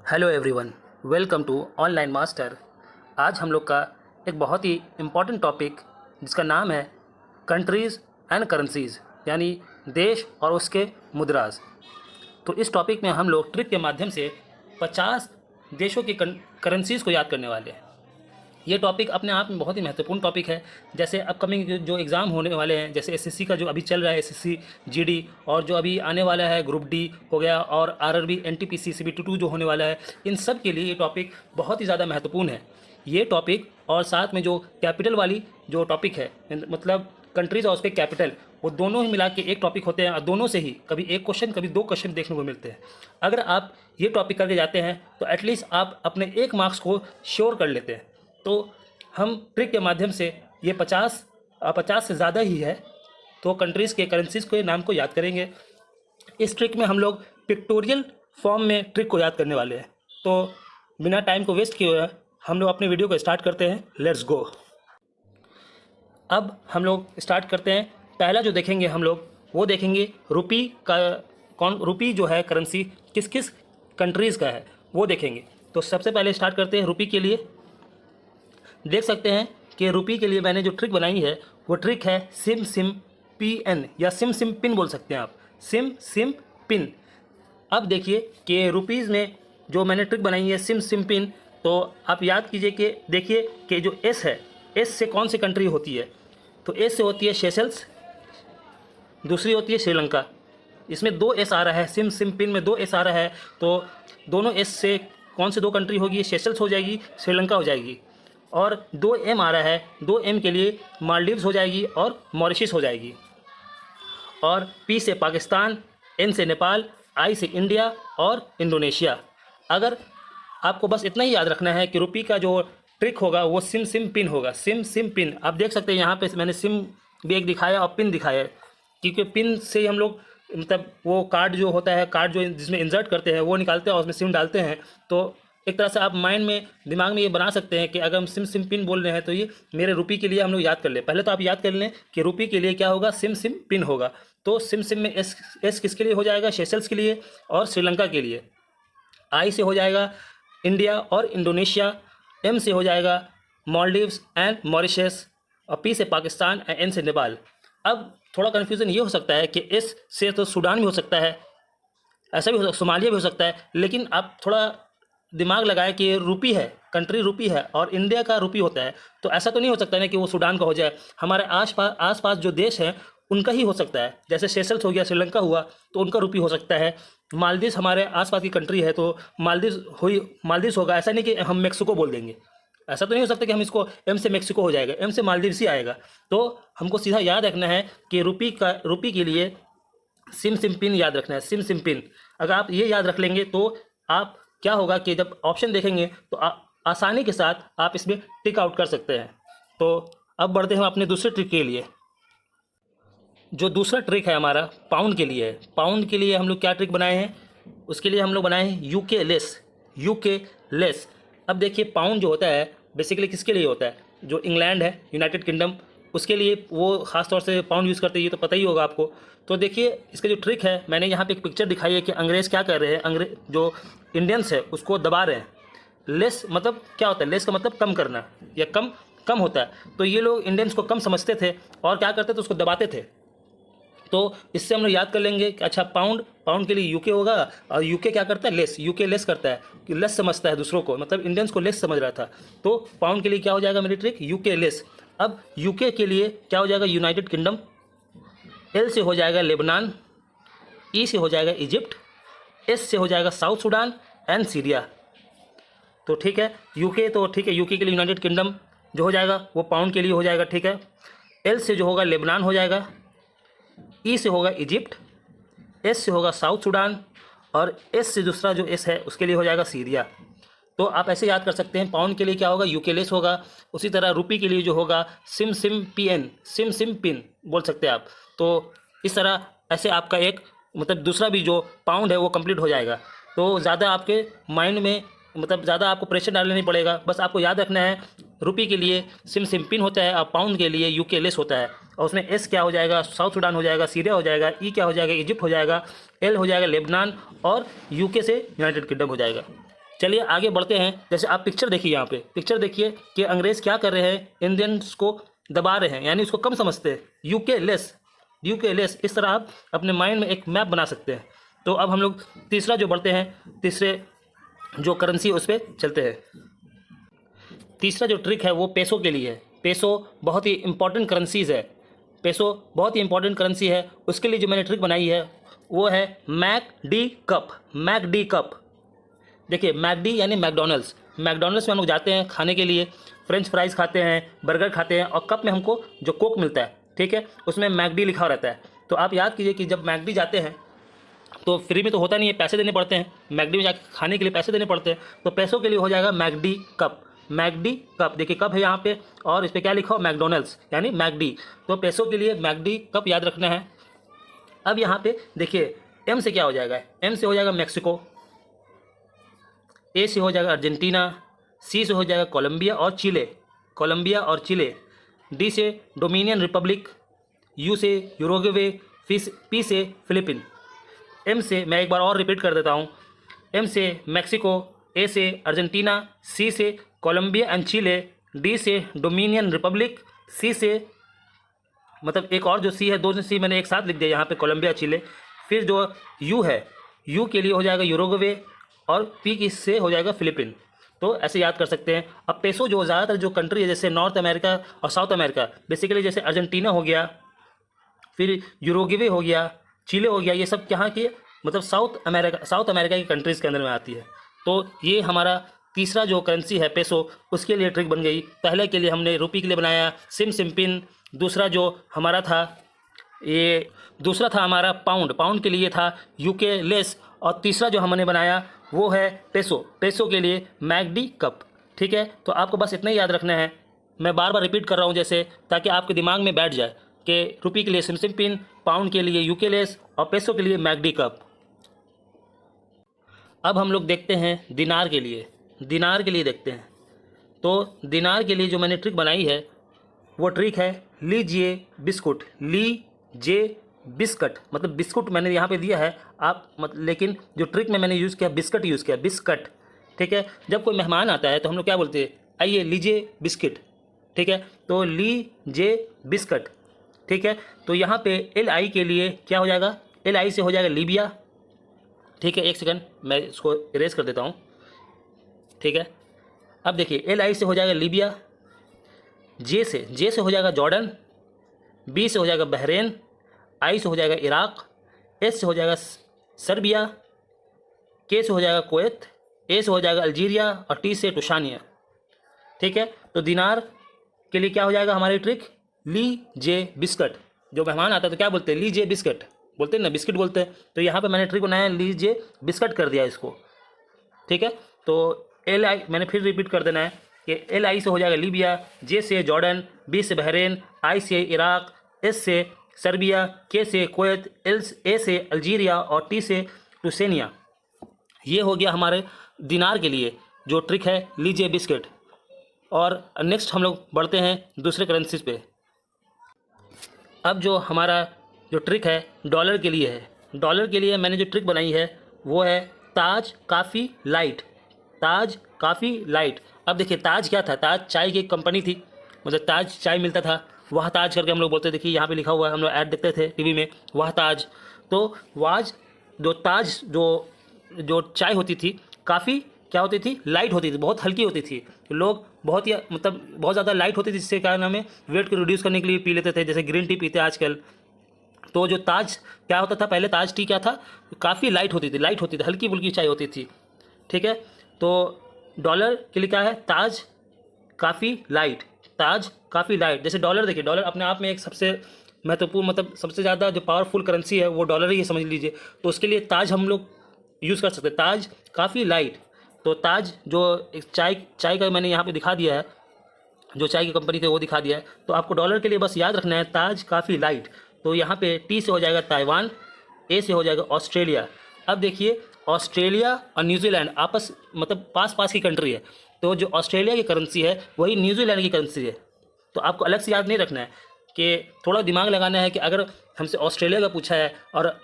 Hello everyone, welcome to online master. आज हम लोग का एक बहुत ही इम्पॉर्टेंट टॉपिक जिसका नाम है कंट्रीज़ एंड करेंसीज़, यानी देश और उसके मुद्राज। तो इस टॉपिक में हम लोग ट्रिक के माध्यम से 50 देशों की करेंसीज़ को याद करने वाले हैं। ये टॉपिक अपने आप में बहुत ही महत्वपूर्ण टॉपिक है। जैसे अपकमिंग जो एग्ज़ाम होने वाले हैं, जैसे एसएससी का जो अभी चल रहा है, एसएससी जीडी, और जो अभी आने वाला है ग्रुप डी हो गया, और आरआरबी एनटीपीसी सीबीटी 2 जो होने वाला है, इन सब के लिए ये टॉपिक बहुत ही ज़्यादा महत्वपूर्ण है। ये टॉपिक और साथ में जो कैपिटल वाली जो टॉपिक है, मतलब कंट्रीज़ और उसके कैपिटल, वो दोनों ही मिला के एक टॉपिक होते हैं और दोनों से ही कभी एक क्वेश्चन कभी दो क्वेश्चन देखने को मिलते हैं। अगर आप ये टॉपिक करके जाते हैं तो एटलीस्ट आप अपने 1 मार्क्स को श्योर कर लेते हैं। तो हम ट्रिक के माध्यम से ये 50 से ज़्यादा ही है, तो कंट्रीज़ के करेंसीज़ के नाम को याद करेंगे। इस ट्रिक में हम लोग पिक्टोरियल फॉर्म में ट्रिक को याद करने वाले हैं। तो बिना टाइम को वेस्ट किए हुए हम लोग अपने वीडियो को स्टार्ट करते हैं। Let's go. अब हम लोग स्टार्ट करते हैं। पहला जो देखेंगे हम लोग वो देखेंगे रुपी का। रुपी जो है करेंसी किस किस कंट्रीज़ का है वो देखेंगे। तो सबसे पहले स्टार्ट करते हैं रुपी के लिए। देख सकते हैं कि रुपी के लिए मैंने जो ट्रिक बनाई है वो ट्रिक है सिम सिम पी एन, या सिम सिम पिन बोल सकते हैं आप, सिम सिम पिन। अब देखिए कि रुपीज़ में जो मैंने ट्रिक बनाई है सिम सिम पिन, तो आप याद कीजिए कि देखिए कि जो एस है, एस से कौन सी कंट्री होती है, तो एस से होती है सेशल्स, दूसरी होती है श्रीलंका। इसमें 2 एस आ रहा है, सिम सिम पिन में 2 एस आ रहा है, तो दोनों एस से कौन सी 2 कंट्री होगी, सेशल्स हो जाएगी, श्रीलंका हो जाएगी। और 2 एम आ रहा है, 2 एम के लिए मालदीव्स हो जाएगी और मॉरिशस हो जाएगी। और पी से पाकिस्तान, एन से नेपाल, आई से इंडिया और इंडोनेशिया। अगर आपको बस इतना ही याद रखना है कि रुपी का जो ट्रिक होगा वो सिम सिम पिन होगा, सिम सिम पिन। आप देख सकते हैं यहाँ पे मैंने सिम भी एक दिखाया और पिन दिखाया है, क्योंकि पिन से हम लोग मतलब वो कार्ड जो होता है, कार्ड जो जिसमें इंसर्ट करते हैं वो निकालते हैं और उसमें सिम डालते हैं। तो एक तरह से आप माइंड में, दिमाग में ये बना सकते हैं कि अगर हम सिम सिम पिन बोल रहे हैं तो ये मेरे रुपी के लिए हम लोग याद कर लें। पहले तो आप याद कर लें कि रुपी के लिए क्या होगा, सिम सिम पिन होगा। तो सिम सिम में एस किसके लिए हो जाएगा, सेशल्स के लिए और श्रीलंका के लिए। आई से हो जाएगा इंडिया और इंडोनेशिया, एम से हो जाएगा मालदीव्स एंड मॉरिशस, और पी से पाकिस्तान एंड एन से नेपाल। अब थोड़ा कन्फ्यूज़न ये हो सकता है कि एस से तो सूडान भी हो सकता है, ऐसा भी हो सकता, सोमालिया भी हो सकता है, लेकिन आप थोड़ा दिमाग लगाए कि ये रुपी है, कंट्री रुपी है और इंडिया का रुपी होता है, तो ऐसा तो नहीं हो सकता ना कि वो सूडान का हो जाए। हमारे आसपास जो देश हैं उनका ही हो सकता है। जैसे सेशल्स हो गया, श्रीलंका हुआ, तो उनका रुपी हो सकता है। मालदीव्स हमारे आसपास की कंट्री है तो मालदीव्स होगा। ऐसा नहीं कि हम मेक्सिको बोल देंगे, ऐसा तो नहीं हो सकता कि हम इसको एम से मेक्सिको हो जाएगा, एम से मालदीव्स ही आएगा। तो हमको सीधा याद रखना है कि रुपी के लिए सिम सिम पिन याद रखना है, सिम सिम पिन। अगर आप ये याद रख लेंगे तो आप क्या होगा कि जब ऑप्शन देखेंगे तो आसानी के साथ आप इसमें टिक आउट कर सकते हैं। तो अब बढ़ते हैं अपने दूसरे ट्रिक के लिए। जो दूसरा ट्रिक है हमारा पाउंड के लिए है। पाउंड के लिए हम लोग क्या ट्रिक बनाए हैं, उसके लिए हम लोग बनाए हैं यूके लेस। अब देखिए पाउंड जो होता है बेसिकली किसके लिए होता है, जो इंग्लैंड है, यूनाइटेड किंगडम, उसके लिए वो ख़ास तौर से पाउंड यूज़ करते हैं, ये तो पता ही होगा आपको। तो देखिए इसका जो ट्रिक है, मैंने यहाँ पे एक पिक्चर दिखाई है कि अंग्रेज़ क्या कर रहे हैं, अंग्रेज जो इंडियंस है उसको दबा रहे हैं। लेस मतलब क्या होता है, लेस का मतलब कम करना या कम होता है। तो ये लोग इंडियंस को कम समझते थे और क्या करते थे, उसको दबाते थे। तो इससे हम लोग याद कर लेंगे कि अच्छा पाउंड के लिए यूके होगा, और यूके क्या करता है, लेस, यूके लेस करता है, कि लेस समझता है दूसरों को, मतलब इंडियंस को लेस समझ रहा था। तो पाउंड के लिए क्या हो जाएगा मेरी ट्रिक, यूके लेस। अब यूके के लिए क्या हो जाएगा, यूनाइटेड किंगडम, एल से हो जाएगा लेबनान, ई से हो जाएगा इजिप्ट, एस से हो जाएगा साउथ सूडान एंड सीरिया। तो ठीक है, यूके तो ठीक है, यूके के लिए यूनाइटेड किंगडम जो हो जाएगा वो पाउंड के लिए हो जाएगा, ठीक है। एल से जो होगा लेबनान हो जाएगा, ई से होगा इजिप्ट, एस से होगा साउथ सूडान, और एस से दूसरा जो एस है उसके लिए हो जाएगा सीरिया। तो आप ऐसे याद कर सकते हैं, पाउंड के लिए क्या होगा, यूके लेस होगा। उसी तरह रुपी के लिए जो होगा SIM SIM P N, SIM SIM PIN बोल सकते हैं आप। तो इस तरह ऐसे आपका एक मतलब दूसरा भी जो पाउंड है वो कंप्लीट हो जाएगा। तो ज़्यादा आपके माइंड में मतलब ज़्यादा आपको प्रेशर डालना नहीं पड़ेगा, बस आपको याद रखना है रुपी के लिए सिम सिम पिन होता है और पाउंड के लिए यूके लेस होता है। और उसमें एस क्या हो जाएगा, साउथ सूडान हो जाएगा, सीरिया हो जाएगा, ई क्या हो जाएगा, इजिप्ट हो जाएगा, एल हो जाएगा लेबनान, और यूके से यूनाइटेड किंगडम हो जाएगा। चलिए आगे बढ़ते हैं। जैसे आप पिक्चर देखिए, यहाँ पे पिक्चर देखिए कि अंग्रेज़ क्या कर रहे हैं, इंडियंस को दबा रहे हैं, यानी उसको कम समझते हैं। यूके लेस, इस तरह आप अपने माइंड में एक मैप बना सकते हैं। तो अब हम लोग तीसरा जो बढ़ते हैं, तीसरे जो करेंसी उस पर चलते हैं। तीसरा जो ट्रिक है वो पैसों के लिए है। पैसो बहुत ही इंपॉर्टेंट करेंसीज है, पैसो बहुत ही इंपॉर्टेंट करेंसी है। उसके लिए जो मैंने ट्रिक बनाई है वो है मैकडी कप। देखिए मैकडी यानी मैकडोनल्ड्स में हम लोग जाते हैं खाने के लिए, फ्रेंच फ्राइज़ खाते हैं, बर्गर खाते हैं, और कप में हमको जो कोक मिलता है, ठीक है, उसमें मैकडी लिखा रहता है। तो आप याद कीजिए कि जब मैकडी जाते हैं तो फ्री में तो होता नहीं है, पैसे देने पड़ते हैं। मैकडी में जाकर खाने के लिए पैसे देने पड़ते हैं, तो पैसों के लिए हो जाएगा मैकडी कप। देखिए कप है यहाँ पे, और इस पर क्या लिखा हो, मैकडोनल्ड्स यानी मैकडी। तो पैसों के लिए मैकडी कप याद रखना है। अब यहाँ पे देखिए एम से क्या हो जाएगा, एम से हो जाएगा मैक्सिको, ए से हो जाएगा अर्जेंटीना, सी से हो जाएगा कोलंबिया और चिले, डी से डोमिनियन रिपब्लिक, यू से यूरुग्वे, पी से फिलीपीन, एम से मैं एक बार और रिपीट कर देता हूँ, एम से मैक्सिको, ए से अर्जेंटीना, सी से कोलंबिया एंड चिले, डी से डोमिनियन रिपब्लिक, सी से मतलब एक और जो सी है, दो सी मैंने एक साथ लिख दिया यहाँ पे, कोलंबिया चिले। फिर जो यू है, यू के लिए हो जाएगा यूरुग्वे, और पी की से हो जाएगा फिलीपीन। तो ऐसे याद कर सकते हैं। अब पैसो जो ज़्यादातर जो कंट्री है, जैसे नॉर्थ अमेरिका और साउथ अमेरिका, बेसिकली जैसे अर्जेंटीना हो गया, फिर यूरुग्वे हो गया, चिले हो गया, ये सब यहाँ की मतलब साउथ अमेरिका की कंट्रीज़ के अंदर में आती है। तो ये हमारा तीसरा जो करेंसी है पैसो, उसके लिए ट्रिक बन गई। पहले के लिए हमने रुपये के लिए बनाया सिम, दूसरा जो हमारा था ये दूसरा था हमारा पाउंड के लिए था यूके लेस, और तीसरा जो हमने बनाया वो है पैसो के लिए मैकडी कप। ठीक है, तो आपको बस इतना ही याद रखना है। मैं बार बार रिपीट कर रहा हूँ जैसे, ताकि आपके दिमाग में बैठ जाए कि रुपये के लिए सिम पिन, पाउंड के लिए यूके लेस और पैसो के लिए मैकडी कप। अब हम लोग देखते हैं दिनार के लिए देखते हैं। तो दिनार के लिए जो मैंने ट्रिक बनाई है वो ट्रिक है लीजिए बिस्कट, मतलब बिस्कुट मैंने यहाँ पे दिया है आप लेकिन जो ट्रिक में मैंने यूज़ किया बिस्कट। ठीक है, जब कोई मेहमान आता है तो हम लोग क्या बोलते हैं, आइए लीजिए बिस्किट। ठीक है, तो लीजिए बिस्कट। ठीक है, तो यहाँ पे LI के लिए क्या हो जाएगा, LI से हो जाएगा लीबिया। ठीक है, एक सेकंड मैं इसको इरेज कर देता हूँ। ठीक है, अब देखिए LI से हो जाएगा लीबिया, जे से हो जाएगा जॉर्डन, B से हो जाएगा बहरेन, I से हो जाएगा इराक, S से हो जाएगा सर्बिया, K से हो जाएगा कुवैत, A से हो जाएगा अल्जीरिया और T से टुशानिया। ठीक है, तो दिनार के लिए क्या हो जाएगा हमारी ट्रिक, लीजिए बिस्कट। जो मेहमान आता है तो क्या बोलते हैं, लीजिए बिस्कट बोलते हैं ना, बिस्किट बोलते हैं। तो यहाँ पे मैंने ट्रिक बनाया, लीजिए बिस्कट कर दिया इसको। ठीक है, तो LI मैंने फिर रिपीट कर देना है कि LI से हो जाएगा लीबिया, J से जॉर्डन, B से बहरेन, I से इराक, S से सर्बिया, K से कुवैत, A से अल्जीरिया और T से टुसेनिया। ये हो गया हमारे दिनार के लिए जो ट्रिक है लीजिए बिस्किट। और नेक्स्ट हम लोग बढ़ते हैं दूसरे करेंसीज पे। अब जो हमारा जो ट्रिक है डॉलर के लिए है, डॉलर के लिए मैंने जो ट्रिक बनाई है वो है ताज काफ़ी लाइट। अब देखिए ताज क्या था, ताज चाय की एक कंपनी थी, मतलब ताज चाय मिलता था, वह ताज करके हम लोग बोलते। देखिए यहाँ पे लिखा हुआ है, हम लोग ऐड देखते थे टीवी में, वह ताज। तो ताज जो चाय होती थी काफ़ी क्या होती थी, लाइट होती थी, बहुत हल्की होती थी। लोग बहुत ही मतलब बहुत ज़्यादा लाइट होती थी, जिससे क्या नाम है वेट को रिड्यूस करने के लिए पी लेते थे, जैसे ग्रीन टी पीते हैं आजकल। तो जो ताज क्या होता था, पहले ताज टी क्या था, काफ़ी लाइट होती थी, हल्की फुल्की चाय होती थी। ठीक है, तो डॉलर के लिए क्या है, ताज काफ़ी लाइट। जैसे डॉलर देखिए, डॉलर अपने आप में एक सबसे महत्वपूर्ण मतलब सबसे ज़्यादा जो पावरफुल करेंसी है वो डॉलर ही है, समझ लीजिए। तो उसके लिए ताज हम लोग यूज़ कर सकते हैं, ताज काफ़ी लाइट। तो ताज जो एक चाय का मैंने यहाँ पे दिखा दिया है, जो चाय की कंपनी थी वो दिखा दिया है। तो आपको डॉलर के लिए बस याद रखना है ताज काफ़ी लाइट। तो यहाँ पे T से हो जाएगा ताइवान, A से हो जाएगा ऑस्ट्रेलिया। अब देखिए ऑस्ट्रेलिया और न्यूजीलैंड आपस मतलब पास की कंट्री है, तो जो ऑस्ट्रेलिया की करेंसी है वही न्यूजीलैंड की करेंसी है। तो आपको अलग से याद नहीं रखना है, कि थोड़ा दिमाग लगाना है कि अगर हमसे ऑस्ट्रेलिया का पूछा है और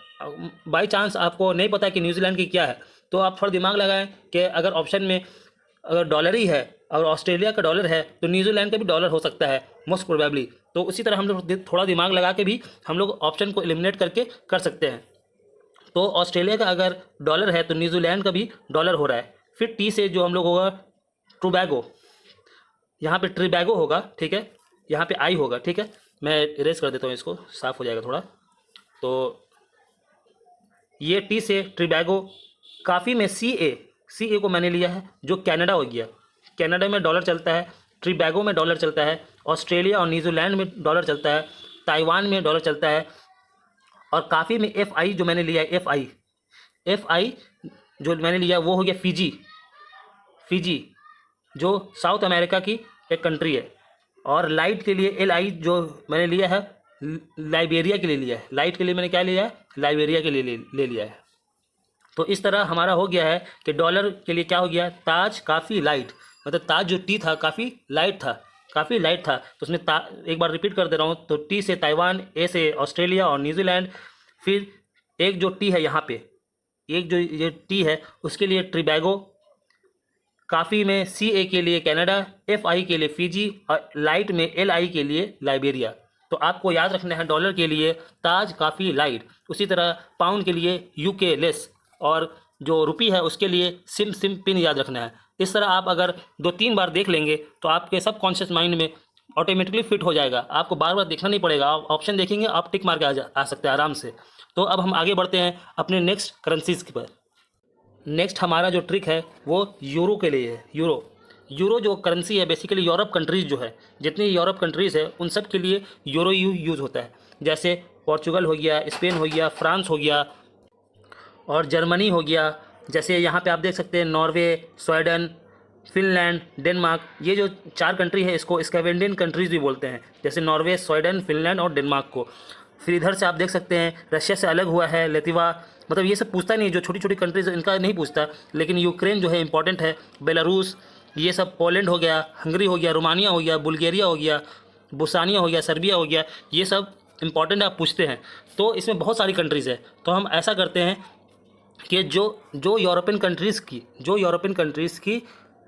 बाई चांस आपको नहीं पता कि न्यूजीलैंड की क्या है, तो आप थोड़ा दिमाग लगाएं कि अगर ऑप्शन में अगर डॉलर ही है और ऑस्ट्रेलिया का डॉलर है तो न्यूजीलैंड का भी डॉलर हो सकता है मोस्ट प्रोबेबली। तो उसी तरह हम लोग थोड़ा दिमाग लगा के भी हम लोग ऑप्शन को एलिमिनेट करके कर सकते हैं। तो ऑस्ट्रेलिया का अगर डॉलर है तो न्यूजीलैंड का भी डॉलर हो रहा है। फिर टी से जो हम लोग होगा टोबैगो, यहाँ पे ट्रिबैगो होगा, ठीक है, यहाँ पे आई होगा, ठीक है। मैं इरेज कर देता हूँ, इसको साफ हो जाएगा थोड़ा। तो ये टी से ट्रिबैगो। काफ़ी में सी ए को मैंने लिया है जो कनाडा हो गया। कनाडा में डॉलर चलता है, ट्रिबैगो में डॉलर चलता है, ऑस्ट्रेलिया और न्यूजीलैंड में डॉलर चलता है, ताइवान में डॉलर चलता है। और काफ़ी में एफ आई जो मैंने लिया है, एफ आई जो मैंने लिया वो हो गया फिजी जो साउथ अमेरिका की एक कंट्री है। और लाइट के लिए एल आई जो मैंने लिया है लाइबेरिया के लिए लिया है। लाइट के लिए मैंने क्या लिया है, लाइबेरिया के लिए ले लिया है। तो इस तरह हमारा हो गया है कि डॉलर के लिए क्या हो गया, ताज काफ़ी लाइट, मतलब ताज जो टी था काफ़ी लाइट था, काफ़ी लाइट था। तो उसमें एक बार रिपीट कर दे रहा हूँ। तो टी से ताइवान, ए से ऑस्ट्रेलिया और न्यूजीलैंड। फिर एक जो टी है यहाँ पे, एक जो ये टी है उसके लिए ट्रिबैगो, काफ़ी में सी ए के लिए कनाडा, एफ आई के लिए फिजी और लाइट में एल आई के लिए लाइबेरिया। तो आपको याद रखना है डॉलर के लिए ताज काफ़ी लाइट, उसी तरह पाउंड के लिए यूके लेस, और जो रुपी है उसके लिए सिम पिन याद रखना है। इस तरह आप अगर 2-3 बार देख लेंगे तो आपके सब कॉन्शियस माइंड में ऑटोमेटिकली फिट हो जाएगा। आपको बार बार देखना नहीं पड़ेगा, आप ऑप्शन देखेंगे, आप टिक मार के आ सकते हैं आराम से। तो अब हम आगे बढ़ते हैं अपने नेक्स्ट करेंसीज पर। नेक्स्ट हमारा जो ट्रिक है वो यूरो के लिए है। यूरो जो करेंसी है बेसिकली यूरोप कंट्रीज़ जो है, जितनी यूरोप कंट्रीज़ है उन सब के लिए यूरो यूज़ होता है। जैसे पोर्चुगल हो गया, स्पेन हो गया, फ्रांस हो गया और जर्मनी हो गया। जैसे यहाँ पे आप देख सकते हैं नॉर्वे, स्वीडन, फिनलैंड, डेनमार्क, ये जो 4 कंट्री है इसको स्कैवेंडियन कंट्रीज़ भी बोलते हैं, जैसे नॉर्वे, स्वीडन, फिनलैंड और डेनमार्क को। फिर इधर से आप देख सकते हैं रशिया से अलग हुआ है लेतिवा, मतलब ये सब पूछता नहीं, जो छोटी छोटी कंट्रीज इनका नहीं पूछता, लेकिन यूक्रेन जो है इंपॉर्टेंट है, बेलारूस, ये सब, पोलैंड हो गया, हंगरी हो गया, रोमानिया हो गया, बुल्गारिया हो गया, बोस्निया हो गया, सर्बिया हो गया, ये सब इंपॉर्टेंट आप पूछते हैं। तो इसमें बहुत सारी कंट्रीज़ है। तो हम ऐसा करते हैं कि जो यूरोपियन कंट्रीज़ की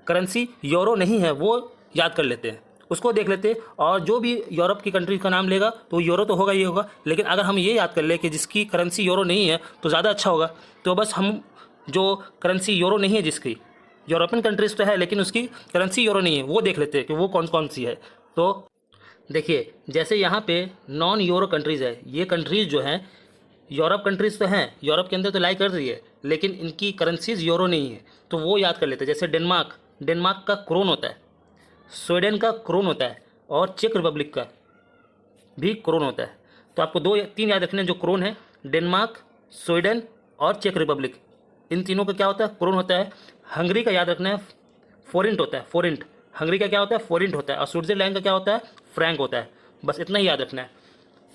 करेंसी यूरो नहीं है वो याद कर लेते हैं, उसको देख लेते हैं। और जो भी यूरोप की कंट्री का नाम लेगा तो यूरो तो होगा ही होगा, लेकिन अगर हम ये याद कर ले कि जिसकी करेंसी यूरो नहीं है तो ज़्यादा अच्छा होगा। तो बस हम जो करेंसी यूरो नहीं है, जिसकी यूरोपियन कंट्रीज़ तो है लेकिन उसकी करेंसी यूरो नहीं है, वो देख लेते हैं कि वो कौन कौन सी है। तो देखिए जैसे यहाँ पे नॉन यूरो कंट्रीज़ है, ये कंट्रीज़ जो हैं यूरोप कंट्रीज़ तो हैं, यूरोप के अंदर तो लाई कर रही है, लेकिन इनकी करेंसीज यूरो नहीं है, तो वो याद कर लेते हैं। जैसे डेनमार्क का क्रोन होता है, स्वीडन का क्रोन होता है और चेक रिपब्लिक का भी क्रोन होता है। तो आपको 2-3 याद रखने हैं जो क्रोन है, डेनमार्क, स्वीडन और चेक रिपब्लिक, इन तीनों का क्या होता है, क्रोन होता है। हंगरी का याद रखना है, फोरेंट होता है, फोरेंट, हंगरी का क्या होता है, फोरेंट होता है। और स्विट्जरलैंड का क्या होता है, फ्रैंक होता है। बस इतना ही याद रखना है।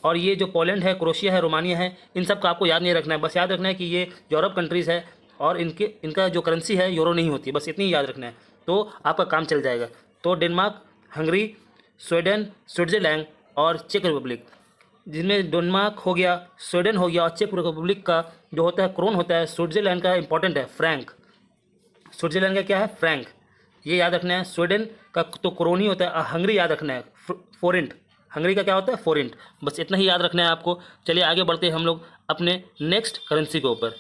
और ये जो पोलैंड है, क्रोएशिया है, रोमानिया है, इन सब का आपको याद नहीं रखना है, बस याद रखना है कि ये यूरोप कंट्रीज़ है और इनका जो करेंसी है यूरो नहीं होती, बस इतनी ही याद रखना है, तो आपका काम चल जाएगा। तो डेनमार्क, हंगरी, स्वीडन, स्विट्ज़रलैंड और चेक रिपब्लिक, जिनमें डेनमार्क हो गया, स्वीडन हो गया और चेक रिपब्लिक का जो होता है क्रोन होता है। स्विट्ज़रलैंड का इंपॉर्टेंट है फ्रैंक, स्विट्ज़रलैंड का क्या है, फ्रैंक, ये याद रखना है। स्वीडन का तो क्रोन ही होता है। और हंगरी याद रखना है, फोरेंट, हंगरी का क्या होता है, फोरेंट, बस इतना ही याद रखना है आपको। चलिए आगे बढ़ते हैं हम लोग अपने नेक्स्ट करेंसी के ऊपर।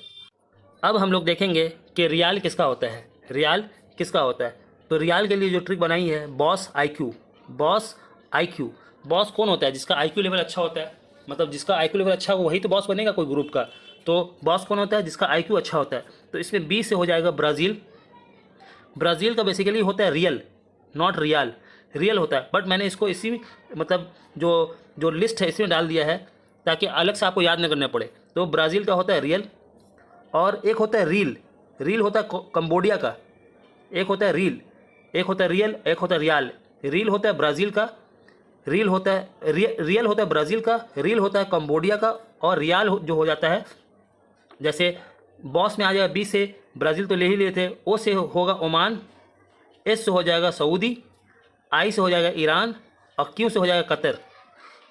अब हम लोग देखेंगे कि रियाल किसका होता है, रियाल किसका होता है। तो रियाल के लिए जो ट्रिक बनाई है, बॉस आईक्यू। बॉस कौन होता है, जिसका आईक्यू लेवल अच्छा होता है, मतलब जिसका आईक्यू लेवल अच्छा हो वही तो बॉस बनेगा कोई ग्रुप का। तो बॉस कौन होता है, जिसका आईक्यू अच्छा होता है। तो इसमें बी से हो जाएगा ब्राज़ील। ब्राज़ील का बेसिकली होता है रियल, नॉट रियाल, रियल होता है, बट मैंने इसको इसी मतलब जो लिस्ट है इसमें डाल दिया है ताकि अलग से आपको याद न करना पड़े। तो ब्राज़ील का होता है रियल, और एक होता है रील होता है कंबोडिया का, एक होता है रियल, एक होता है रियाल। रील होता है ब्राज़ील का, रियल होता है ब्राज़ील का, रील होता है कंबोडिया का, और रियाल जो हो जाता है, जैसे बॉस में आ जाएगा बी से ब्राज़ील तो ले ही लिए थे, ओ से होगा ओमान, एस से हो जाएगा सऊदी, आई से हो जाएगा ईरान और क्यू से हो जाएगा कतर।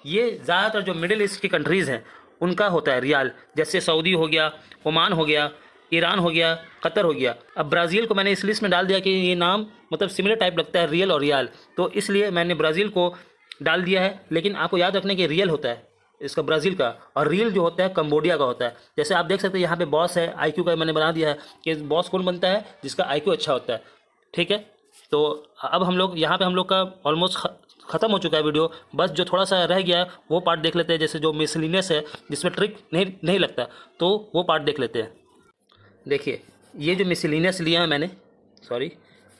ये ज़्यादातर जो मिडिल ईस्ट की कंट्रीज़ हैं उनका होता है रियाल, जैसे सऊदी हो गया, ओमान हो गया, ईरान हो गया, कतर हो गया। अब ब्राज़ील को मैंने इस लिस्ट में डाल दिया कि ये नाम मतलब सिमिलर टाइप लगता है, रियल और रियाल, तो इसलिए मैंने ब्राज़ील को डाल दिया है। लेकिन आपको याद रखने कि रियल होता है इसका ब्राज़ील का, और रियल जो होता है कंबोडिया का होता है। जैसे आप देख सकते हैं यहाँ पे बॉस है, आईक्यू का मैंने बना दिया है कि बॉस कौन बनता है, जिसका आईक्यू अच्छा होता है। ठीक है, तो अब हम लोग यहाँ पे हम लोग का ऑलमोस्ट ख़त्म हो चुका है वीडियो। बस जो थोड़ा सा रह गया है वो पार्ट देख लेते हैं, जैसे जो मिसलिनियस है जिसमें ट्रिक नहीं लगता, तो वो पार्ट देख लेते हैं। देखिए ये जो मिसलिनियस लिया है मैंने, सॉरी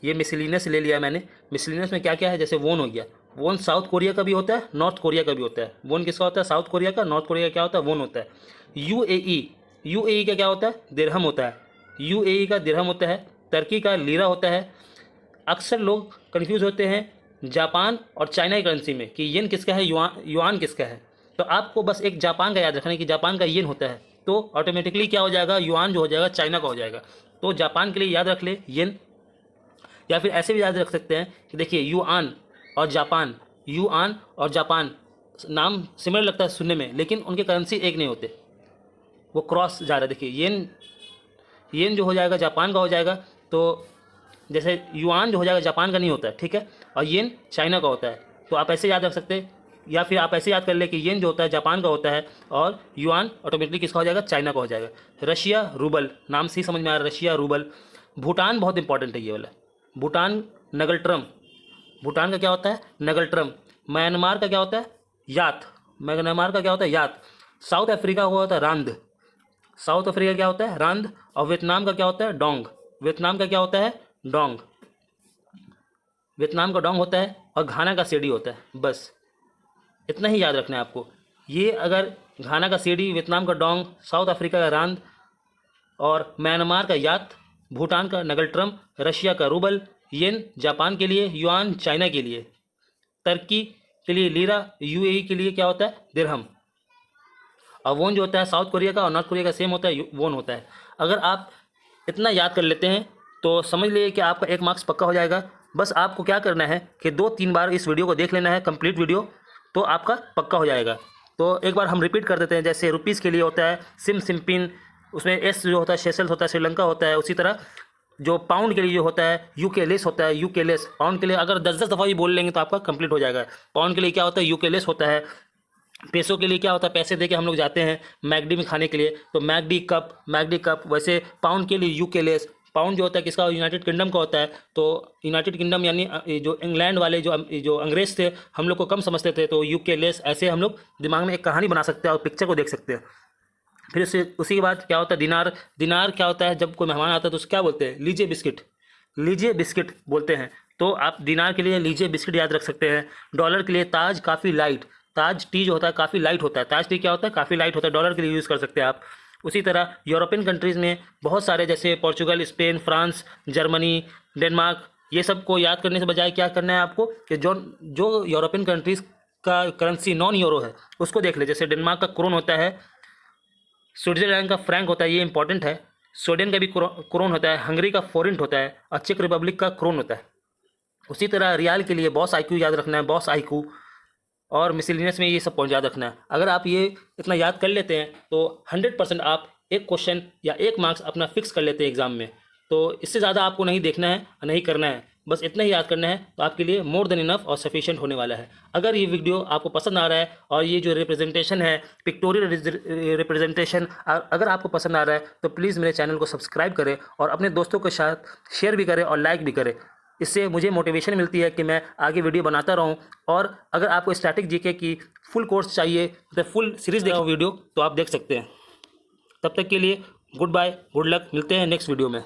ये मिसलिनियस ले लिया है मैंने। मिसलिनियस में क्या क्या है, जैसे वोन हो गया, वोन साउथ कोरिया का भी होता है, नॉर्थ कोरिया का भी होता है। वोन किसका होता है, साउथ कोरिया का। नॉर्थ कोरिया का क्या होता है, वोन होता है। यूएई का क्या होता है, दिरहम होता है। यूएई का दिरहम होता है। तुर्की का लीरा होता है। अक्सर लोग कंफ्यूज होते हैं जापान और चाइना की करेंसी में कि येन किसका है, युआन किसका है। तो आपको बस एक जापान का याद रखना है कि जापान का येन होता है, तो ऑटोमेटिकली क्या हो जाएगा, युआन जो हो जाएगा चाइना का हो जाएगा। तो जापान के लिए याद रख ले येन, या फिर ऐसे भी याद रख सकते हैं कि देखिए युआन और जापान, युआन और जापान नाम सिमिलर लगता है सुनने में, लेकिन उनके करेंसी एक नहीं होते, वो क्रॉस जा रहा है। देखिए येन जो हो जाएगा जापान का हो जाएगा, तो जैसे युआन जो हो जाएगा जापान का नहीं होता है, ठीक है, और येन चाइना का होता है। तो आप ऐसे याद रख सकते हैं, या फिर आप ऐसे याद कर ले कि येन जो होता है जापान का होता है और युआन ऑटोमेटिकली किसका हो जाएगा, चाइना का हो जाएगा। रशिया रूबल, नाम से ही समझ में आ रहा है, रशिया रूबल। भूटान बहुत इंपॉर्टेंट है ये वाला, भूटान नगलट्रम, भूटान का क्या होता है, नगलट्रम। म्यांमार का क्या होता है, यात, म्यांमार का क्या होता है, यात। साउथ अफ्रीका का होता है रांद, साउथ अफ्रीका क्या होता है, रांद। और वियतनाम का क्या होता है, डोंग, वियतनाम का क्या होता है, डोंग, वियतनाम का डोंग होता है। और घाना का सीडी होता है। बस इतना ही याद रखना है आपको। ये अगर घाना का सीडी, वियतनाम का डोंग, साउथ अफ्रीका का रांद, और म्यांमार का यात, भूटान का नगलट्रम, रशिया का रूबल, येन जापान के लिए, युआन चाइना के लिए, तुर्की के लिए लीरा, यूएई के लिए क्या होता है, दिरहम। और वोन जो होता है साउथ कोरिया का और नॉर्थ कोरिया का सेम होता है, वोन होता है। अगर आप इतना याद कर लेते हैं तो समझ लीजिए कि आपका 1 मार्क्स पक्का हो जाएगा। बस आपको क्या करना है कि 2-3 बार इस वीडियो को देख लेना है, कंप्लीट वीडियो, तो आपका पक्का हो जाएगा। तो एक बार हम रिपीट कर देते हैं। जैसे रुपीज़ के लिए होता है सिम्पिन, उसमें एस जो होता है सेशल्स होता है, श्रीलंका होता है। उसी तरह जो पाउंड के लिए जो होता है यूके लेस होता है, यूके लेस। पाउंड के लिए अगर 10-10 दफ़ा भी बोल लेंगे तो आपका कंप्लीट हो जाएगा। पाउंड के लिए क्या होता है, यूके लेस होता है। पैसों के लिए क्या होता है, पैसे दे के हम लोग जाते हैं मैकडी में खाने के लिए, तो मैकडी कप। वैसे पाउंड के लिए यूके लेस। पाउंड जो होता है किसका, यूनाइटेड किंगडम का होता है। तो यूनाइटेड किंगडम यानी जो इंग्लैंड वाले जो अंग्रेज थे, हम लोग को कम समझते थे, तो यूके लेस। ऐसे हम लोग दिमाग में एक कहानी बना सकते हैं और पिक्चर को देख सकते हैं। फिर उसी के बाद क्या होता है, दिनार। दिनार क्या होता है, जब कोई मेहमान आता है तो उसको क्या बोलते हैं, लीजिए बिस्किट, लीजिए बिस्किट बोलते हैं। तो आप दिनार के लिए लीजिए बिस्किट याद रख सकते हैं। डॉलर के लिए ताज, काफ़ी लाइट। ताज टी जो होता है काफ़ी लाइट होता है, ताज टी क्या होता है, काफ़ी लाइट होता है, डॉलर के लिए यूज़ कर सकते हैं आप। उसी तरह यूरोपियन कंट्रीज़ में बहुत सारे, जैसे Portugal, Spain, France, Germany, Denmark, ये सब को याद करने से बजाय क्या करना है आपको कि जो यूरोपियन कंट्रीज़ का करेंसी नॉन यूरो है उसको देख ले। जैसे डेनमार्क का क्रोन होता है, स्विट्जरलैंड का फ्रैंक होता है, ये इंपॉर्टेंट है। स्वीडन का भी क्रोन होता है, हंगरी का फोरेंट होता है, और चेक रिपब्लिक का क्रोन होता है। उसी तरह रियाल के लिए बॉस आईक्यू याद रखना है, बॉस आईक्यू। और मिसलिनियस में ये सब पॉइंट याद रखना है। अगर आप ये इतना याद कर लेते हैं तो 100% आप एक क्वेश्चन या 1 मार्क्स अपना फिक्स कर लेते हैं एग्जाम में। तो इससे ज़्यादा आपको नहीं देखना है, नहीं करना है, बस इतना ही याद करना है, तो आपके लिए मोर देन इनफ और सफिशिएंट होने वाला है। अगर ये वीडियो आपको पसंद आ रहा है और ये जो रिप्रेजेंटेशन है, पिक्टोरियल रिप्रेजेंटेशन, अगर आपको पसंद आ रहा है तो प्लीज़ मेरे चैनल को सब्सक्राइब करें और अपने दोस्तों के साथ शेयर भी करें और लाइक भी करें। इससे मुझे मोटिवेशन मिलती है कि मैं आगे वीडियो बनाता रहूं। और अगर आपको स्टैटिक जीके की फुल कोर्स चाहिए, तो फुल सीरीज़ देखो वीडियो, तो आप देख सकते हैं। तब तक के लिए गुड बाय, गुड लक, मिलते हैं नेक्स्ट वीडियो में।